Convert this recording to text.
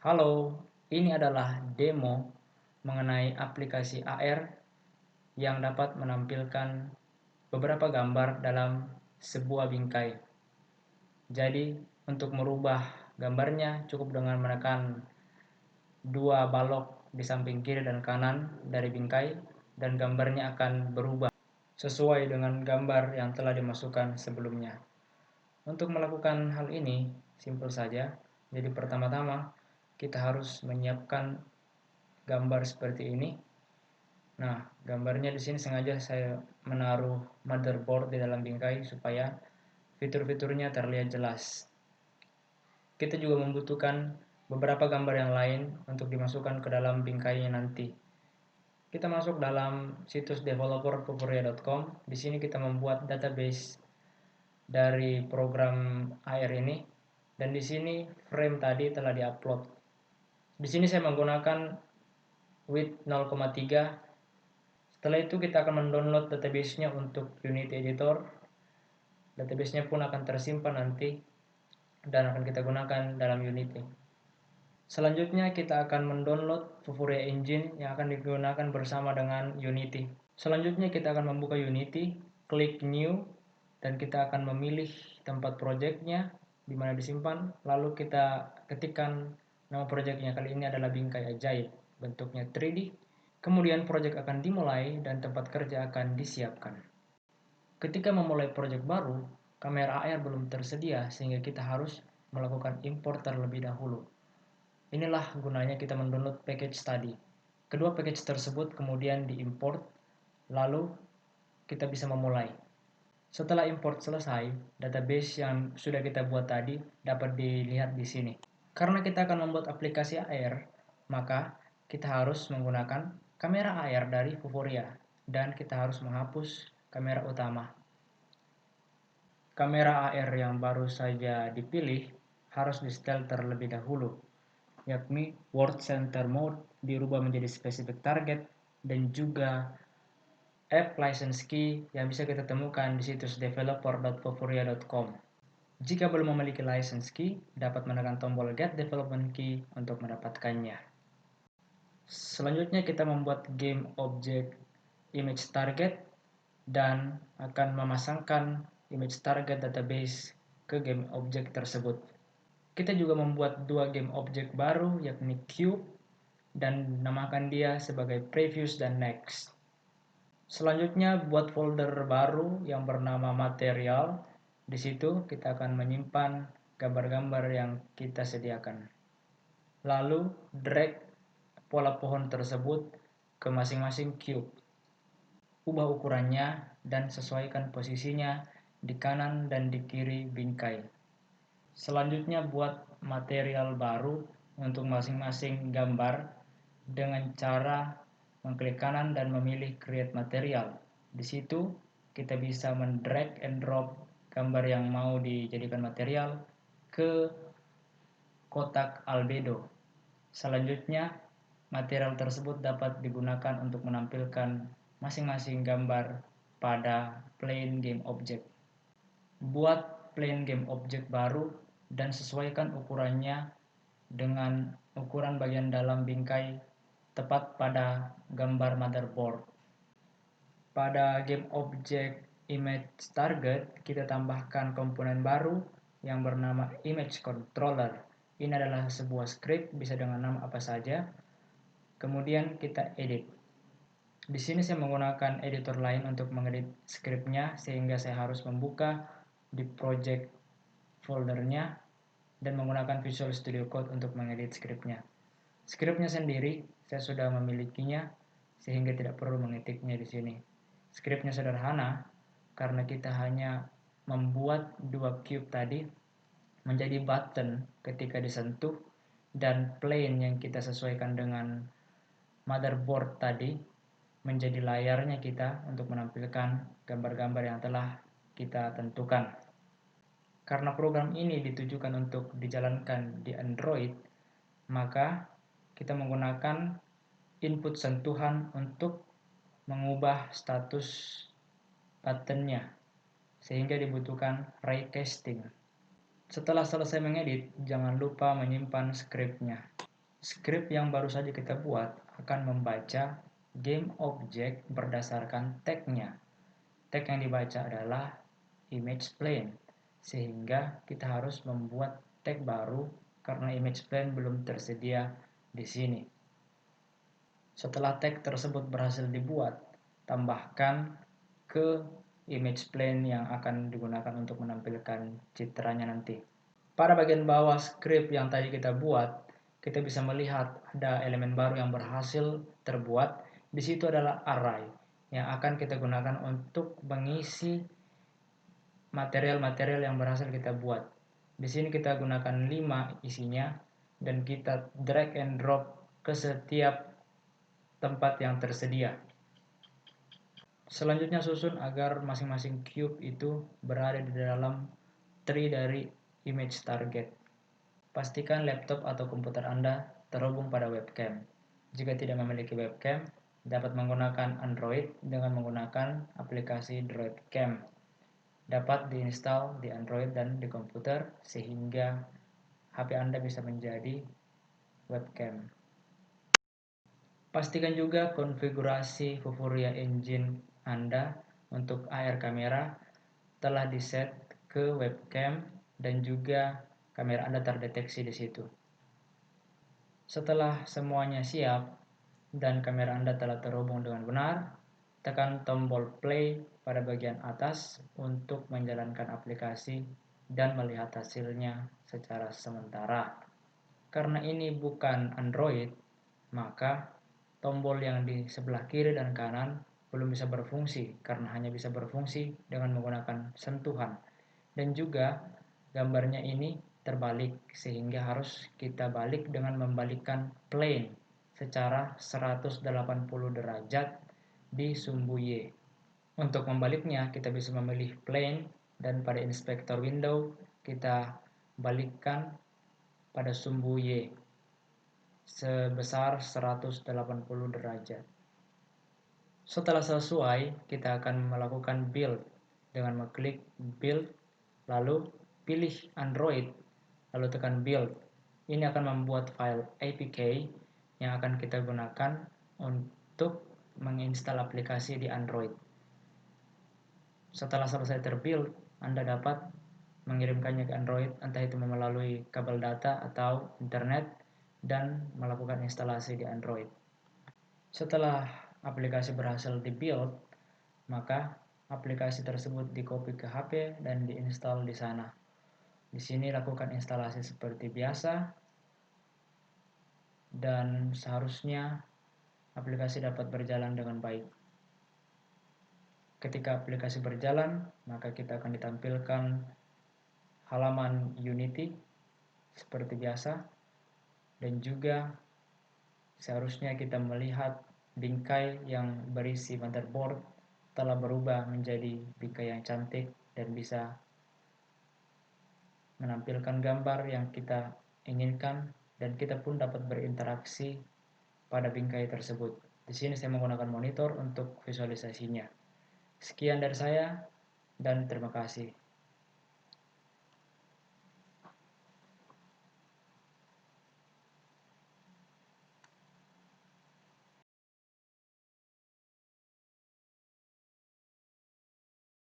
Halo, ini adalah demo mengenai aplikasi AR yang dapat menampilkan beberapa gambar dalam sebuah bingkai. Jadi, untuk merubah gambarnya cukup dengan menekan dua balok di samping kiri dan kanan dari bingkai dan gambarnya akan berubah sesuai dengan gambar yang telah dimasukkan sebelumnya. Untuk melakukan hal ini, simpel saja. Jadi pertama-tama kita harus menyiapkan gambar seperti ini. Nah, gambarnya di sini sengaja saya menaruh motherboard di dalam bingkai supaya fitur-fiturnya terlihat jelas. Kita juga membutuhkan beberapa gambar yang lain untuk dimasukkan ke dalam bingkainya nanti. Kita masuk dalam situs developer.vuforia.com. Di sini kita membuat database dari program AR ini, dan di sini frame tadi telah diupload. Di sini saya menggunakan width 0,3. Setelah itu kita akan mendownload database-nya untuk Unity Editor. Database-nya pun akan tersimpan nanti dan akan kita gunakan dalam Unity. Selanjutnya kita akan mendownload Vuforia Engine yang akan digunakan bersama dengan Unity. Selanjutnya kita akan membuka Unity, klik New, dan kita akan memilih tempat projectnya di mana disimpan. Lalu kita ketikkan nama projectnya, kali ini adalah bingkai ajaib, bentuknya 3D. Kemudian project akan dimulai dan tempat kerja akan disiapkan. Ketika memulai project baru, kamera AR belum tersedia sehingga kita harus melakukan import terlebih dahulu. Inilah gunanya kita mendownload package tadi. Kedua package tersebut kemudian diimport, lalu kita bisa memulai. Setelah import selesai, database yang sudah kita buat tadi dapat dilihat di sini. Karena kita akan membuat aplikasi AR, maka kita harus menggunakan kamera AR dari Vuforia dan kita harus menghapus kamera utama. Kamera AR yang baru saja dipilih harus di-setel terlebih dahulu, yakni World Center Mode dirubah menjadi Specific Target dan juga App License Key yang bisa kita temukan di situs developer.vuforia.com. Jika belum memiliki license key, dapat menekan tombol Get Development Key untuk mendapatkannya. Selanjutnya kita membuat game object image target dan akan memasangkan image target database ke game object tersebut. Kita juga membuat dua game object baru, yakni Cube, dan namakan dia sebagai Previous dan Next. Selanjutnya buat folder baru yang bernama Material. Di situ kita akan menyimpan gambar-gambar yang kita sediakan. Lalu drag pola pohon tersebut ke masing-masing cube. Ubah ukurannya dan sesuaikan posisinya di kanan dan di kiri bingkai. Selanjutnya buat material baru untuk masing-masing gambar dengan cara mengklik kanan dan memilih create material. Di situ kita bisa mendrag and drop gambar yang mau dijadikan material ke kotak albedo. Selanjutnya, material tersebut dapat digunakan untuk menampilkan masing-masing gambar pada plain game object. Buat plain game object baru dan sesuaikan ukurannya dengan ukuran bagian dalam bingkai tepat pada gambar motherboard. Pada game object image target, kita tambahkan komponen baru yang bernama image controller. Ini adalah sebuah script, bisa dengan nama apa saja. Kemudian kita edit. Di sini saya menggunakan editor lain untuk mengedit scriptnya, sehingga saya harus membuka di project foldernya dan menggunakan Visual Studio Code untuk mengedit scriptnya. Scriptnya sendiri saya sudah memilikinya, sehingga tidak perlu mengetiknya di sini. Scriptnya sederhana karena kita hanya membuat dua cube tadi menjadi button ketika disentuh, dan plane yang kita sesuaikan dengan motherboard tadi menjadi layarnya kita untuk menampilkan gambar-gambar yang telah kita tentukan. Karena program ini ditujukan untuk dijalankan di Android, maka kita menggunakan input sentuhan untuk mengubah status buttonnya, sehingga dibutuhkan ray casting. Setelah selesai mengedit, jangan lupa menyimpan scriptnya. Skrip yang baru saja kita buat akan membaca game object berdasarkan tag-nya. Tag yang dibaca adalah image plane, sehingga kita harus membuat tag baru karena image plane belum tersedia di sini. Setelah tag tersebut berhasil dibuat, tambahkan ke image plane yang akan digunakan untuk menampilkan citranya nanti. Pada bagian bawah script yang tadi kita buat, kita bisa melihat ada elemen baru yang berhasil terbuat. Di situ adalah array yang akan kita gunakan untuk mengisi material-material yang berhasil kita buat. Di sini kita gunakan 5 isinya dan kita drag and drop ke setiap tempat yang tersedia. Selanjutnya susun agar masing-masing cube itu berada di dalam tree dari image target. Pastikan laptop atau komputer Anda terhubung pada webcam. Jika tidak memiliki webcam, dapat menggunakan Android dengan menggunakan aplikasi DroidCam. Dapat diinstal di Android dan di komputer sehingga HP Anda bisa menjadi webcam. Pastikan juga konfigurasi Vuforia Engine Anda untuk AR kamera telah diset ke webcam dan juga kamera Anda terdeteksi di situ. Setelah semuanya siap dan kamera Anda telah terhubung dengan benar, tekan tombol play pada bagian atas untuk menjalankan aplikasi dan melihat hasilnya secara sementara. Karena ini bukan Android, maka tombol yang di sebelah kiri dan kanan belum bisa berfungsi karena hanya bisa berfungsi dengan menggunakan sentuhan. Dan juga gambarnya ini terbalik sehingga harus kita balik dengan membalikkan plane secara 180 derajat di sumbu Y. Untuk membaliknya kita bisa memilih plane dan pada inspektor window kita balikkan pada sumbu Y sebesar 180 derajat. Setelah selesai, kita akan melakukan build dengan mengklik build, lalu pilih Android, lalu tekan build. Ini akan membuat file APK yang akan kita gunakan untuk menginstal aplikasi di Android. Setelah selesai terbuild, Anda dapat mengirimkannya ke Android, entah itu melalui kabel data atau internet, dan melakukan instalasi di Android. Setelah aplikasi berhasil di-build, maka aplikasi tersebut di-copy ke HP dan diinstal di sana. Di sini lakukan instalasi seperti biasa dan seharusnya aplikasi dapat berjalan dengan baik. Ketika aplikasi berjalan, maka kita akan ditampilkan halaman Unity seperti biasa dan juga seharusnya kita melihat bingkai yang berisi motherboard telah berubah menjadi bingkai yang cantik dan bisa menampilkan gambar yang kita inginkan dan kita pun dapat berinteraksi pada bingkai tersebut. Di sini saya menggunakan monitor untuk visualisasinya. Sekian dari saya dan terima kasih.